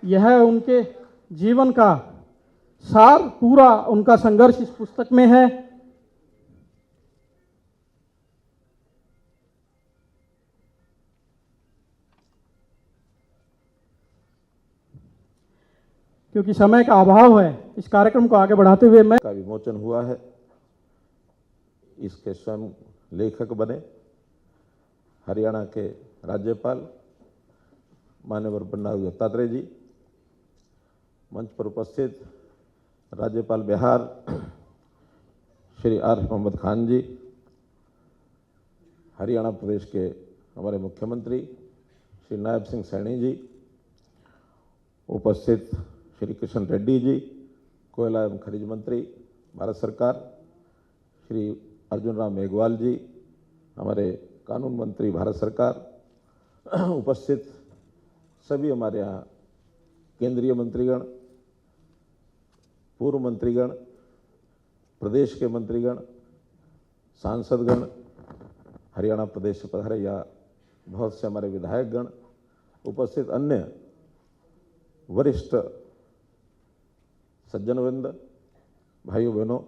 यह उनके जीवन का सार, पूरा उनका संघर्ष इस पुस्तक में है। क्योंकि समय का अभाव है, इस कार्यक्रम को आगे बढ़ाते हुए मैं का विमोचन हुआ है। इसके स्वयं लेखक बने हरियाणा के राज्यपाल माननीय बंडारू दत्तात्रेय जी, मंच पर उपस्थित राज्यपाल बिहार श्री आरिफ मोहम्मद खान जी, हरियाणा प्रदेश के हमारे मुख्यमंत्री श्री नायब सिंह सैनी जी, उपस्थित श्री किशन रेड्डी जी, कोयला एवं खनिज मंत्री भारत सरकार, श्री अर्जुन राम मेघवाल जी, हमारे कानून मंत्री भारत सरकार, उपस्थित सभी हमारे यहाँ केंद्रीय मंत्रीगण, पूर्व मंत्रीगण, प्रदेश के मंत्रीगण, सांसदगण, हरियाणा प्रदेश से पधारे या बहुत से हमारे विधायकगण, उपस्थित अन्य वरिष्ठ सज्जनवृंद, भाइयों बहनों,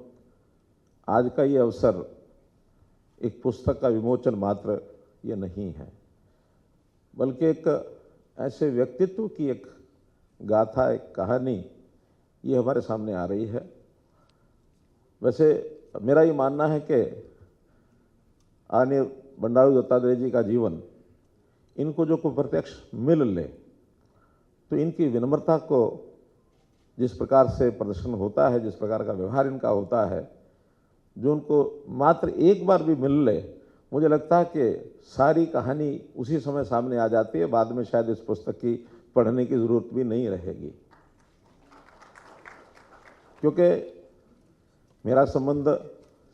आज का ये अवसर एक पुस्तक का विमोचन मात्र ये नहीं है, बल्कि एक ऐसे व्यक्तित्व की एक गाथा, एक कहानी ये हमारे सामने आ रही है। वैसे मेरा ये मानना है कि आने बंडारू दत्तात्रेय जी का जीवन, इनको जो कोई प्रत्यक्ष मिल ले तो इनकी विनम्रता को जिस प्रकार से प्रदर्शन होता है, जिस प्रकार का व्यवहार इनका होता है, जो उनको मात्र एक बार भी मिल ले, मुझे लगता है कि सारी कहानी उसी समय सामने आ जाती है। बाद में शायद इस पुस्तक की पढ़ने की ज़रूरत भी नहीं रहेगी, क्योंकि मेरा संबंध,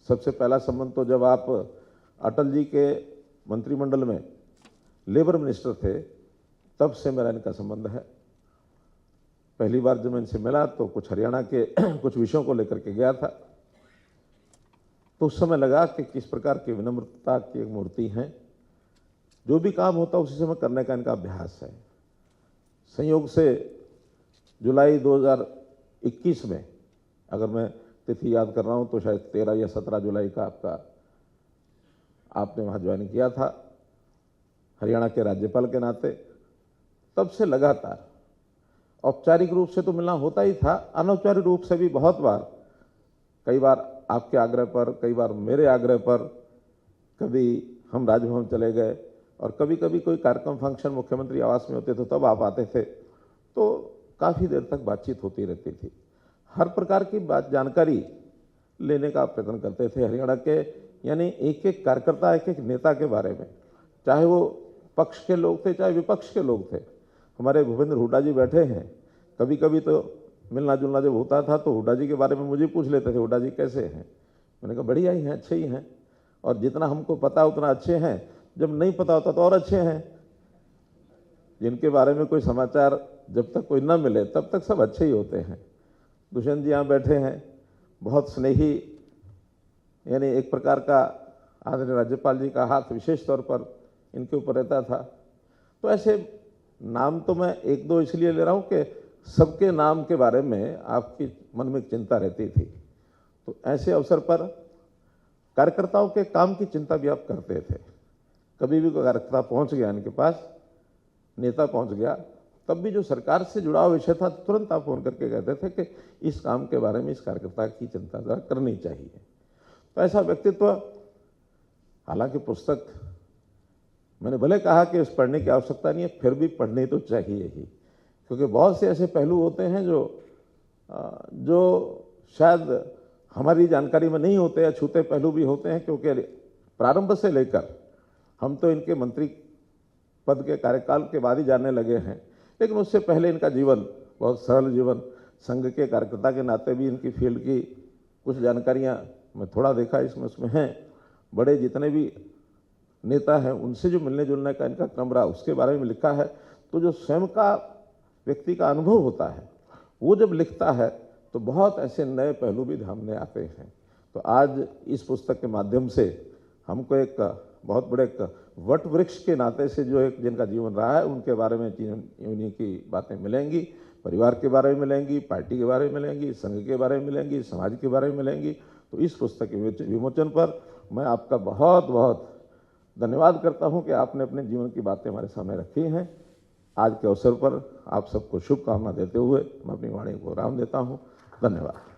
सबसे पहला संबंध तो जब आप अटल जी के मंत्रिमंडल में लेबर मिनिस्टर थे, तब से मेरा इनका संबंध है। पहली बार जब मैं इनसे मिला तो कुछ हरियाणा के कुछ विषयों को लेकर के गया था, तो उस समय लगा कि किस प्रकार की विनम्रता की एक मूर्ति हैं। जो भी काम होता है उसी समय करने का इनका अभ्यास है। संयोग से जुलाई 2021 में, अगर मैं तिथि याद कर रहा हूँ तो शायद 13 या 17 जुलाई का आपने वहाँ ज्वाइन किया था हरियाणा के राज्यपाल के नाते। तब से लगातार औपचारिक रूप से तो मिलना होता ही था, अनौपचारिक रूप से भी बहुत बार, कई बार आपके आग्रह पर, कई बार मेरे आग्रह पर, कभी हम राजभवन चले गए और कभी कभी कोई कार्यक्रम फंक्शन मुख्यमंत्री आवास में होते थे तब आप आते थे, तो काफ़ी देर तक बातचीत होती रहती थी। हर प्रकार की बात जानकारी लेने का प्रयत्न करते थे हरियाणा के, यानी एक एक कार्यकर्ता, एक एक नेता के बारे में, चाहे वो पक्ष के लोग थे चाहे विपक्ष के लोग थे। हमारे भूपेंद्र हुड्डा जी बैठे हैं, कभी कभी तो मिलना जुलना जब होता था तो हुड्डा जी के बारे में मुझे पूछ लेते थे, हुड्डा जी कैसे हैं? मैंने कहा बढ़िया ही हैं, अच्छे ही हैं, और जितना हमको पता उतना अच्छे हैं, जब नहीं पता होता तो और अच्छे हैं। जिनके बारे में कोई समाचार जब तक कोई ना मिले तब तक सब अच्छे ही होते हैं। दुष्यंत जी यहाँ बैठे हैं, बहुत स्नेही, यानी एक प्रकार का आदरणीय राज्यपाल जी का हाथ विशेष तौर पर इनके ऊपर रहता था। तो ऐसे नाम तो मैं एक दो इसलिए ले रहा हूँ कि सबके नाम के बारे में आपकी मन में चिंता रहती थी, तो ऐसे अवसर पर कार्यकर्ताओं के काम की चिंता भी आप करते थे। कभी भी कोई कार्यकर्ता पहुंच गया इनके पास, नेता पहुंच गया, तब भी जो सरकार से जुड़ा हुआ विषय था तुरंत आप फोन करके कहते थे कि इस काम के बारे में इस कार्यकर्ता की चिंता जरा करनी चाहिए। तो ऐसा व्यक्तित्व, हालांकि पुस्तक मैंने भले कहा कि इस पढ़ने की आवश्यकता नहीं है, फिर भी पढ़नी तो चाहिए ही, क्योंकि बहुत से ऐसे पहलू होते हैं जो शायद हमारी जानकारी में नहीं होते या छूते पहलू भी होते हैं। क्योंकि प्रारंभ से लेकर हम तो इनके मंत्री पद के कार्यकाल के बाद ही जानने लगे हैं, लेकिन उससे पहले इनका जीवन बहुत सरल जीवन, संघ के कार्यकर्ता के नाते भी इनकी फील्ड की कुछ जानकारियाँ मैं थोड़ा देखा उसमें हैं। बड़े जितने भी नेता हैं उनसे जो मिलने जुलने का इनका क्रम रहा, उसके बारे में लिखा है। तो जो स्वयं का व्यक्ति का अनुभव होता है वो जब लिखता है तो बहुत ऐसे नए पहलू भी सामने आते हैं। तो आज इस पुस्तक के माध्यम से हमको एक बहुत बड़े एक वट वृक्ष के नाते से जो एक जिनका जीवन रहा है उनके बारे में उन्हीं की बातें मिलेंगी। परिवार के बारे में मिलेंगी, पार्टी के बारे में मिलेंगी, संघ के बारे में मिलेंगी, समाज के बारे में मिलेंगी। तो इस पुस्तक के विमोचन पर मैं आपका बहुत बहुत धन्यवाद करता हूं कि आपने अपने जीवन की बातें हमारे सामने रखी हैं। आज के अवसर पर आप सबको शुभकामना देते हुए मैं अपनी वाणी को विराम देता हूं। धन्यवाद।